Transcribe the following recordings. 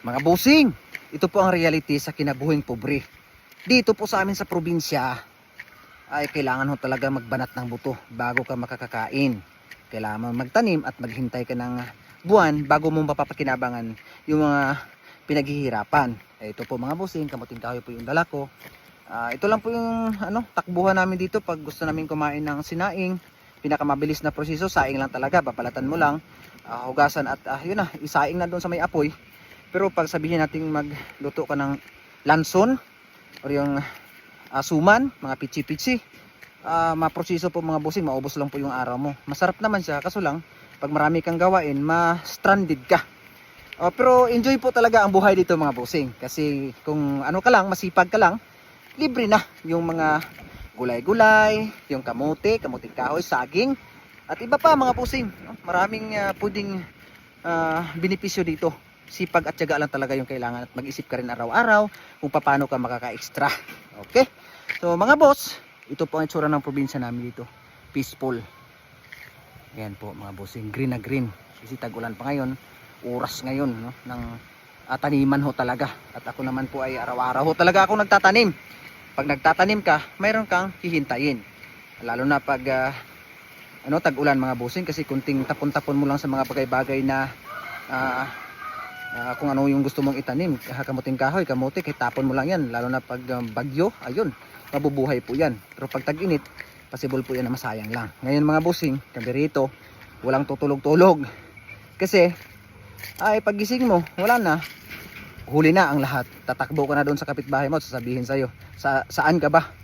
Mga bossing, ito po ang reality sa kinabuhing pobre. Dito po sa amin sa probinsya ay kailangan ho talaga magbanat ng buto bago ka makakakain. Kailangan mo magtanim at maghintay ka ng buwan bago mo mapapakinabangan yung mga pinaghihirapan. Ito po mga bossing, kamuting kahoy po yung dala ko. Ito lang po yung takbuhan namin dito pag gusto namin kumain ng sinaing. Pinakamabilis na proseso, saing lang talaga, papalatan mo lang, hugasan at yun na, isaing na doon sa may apoy. Pero pag sabihin natin magluto ka ng lanson or yung suman, mga pitsi-pitsi, maproseso po mga bossing, maubos lang po yung araw mo. Masarap naman siya, kaso lang pag marami kang gawain, ma-stranded ka. Pero enjoy po talaga ang buhay dito mga bossing, kasi kung ano ka lang, masipag ka lang, libre na yung mga gulay-gulay, yung kamote, kamuting kahoy, saging, at iba pa mga bossing. Maraming pwedeng benepisyo dito. Sipag at tiyaga lang talaga yung kailangan, at mag-isip ka rin araw-araw kung paano ka makaka-extra. Okay? So mga boss, ito po ang itsura ng probinsya namin dito. Peaceful. Ayan po mga bossing, green na green. Kasi tag-ulan pa ngayon, oras ngayon ng taniman ho talaga. At ako naman po ay araw-araw ho talaga ako nagtatanim. Pag nagtatanim ka, mayroon kang hihintayin. Lalo na pag tag-ulan mga bossing, kasi kunting tapon-tapon mo lang sa mga bagay-bagay na kung ano yung gusto mong itanim, kamuting kahoy, kamote, kahit tapon mo lang yan. Lalo na pag bagyo, ayun, mabubuhay po yan. Pero pag tag-init, possible po yan na masayang lang. Ngayon mga bossing, kami rito, walang tutulog-tulog. Kasi, paggising mo, wala na, huli na ang lahat. Tatakbo ka na doon sa kapitbahay mo at sasabihin sa'yo, saan ka ba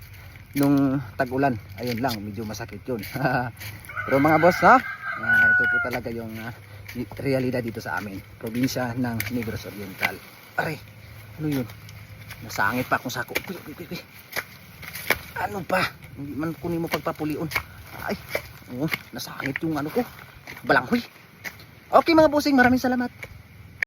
nung tag-ulan? Ayun lang, medyo masakit yun. Pero mga boss, ito po talaga yung realidad dito sa amin, probinsya ng Negros Oriental. Aray, ano yun? Nasangit pa akong sako. Uy. Ano pa? Hindi man kunin mo pagpapulion. Ay, nasangit yung ko. Balanghoy. Okay mga bossing, maraming salamat.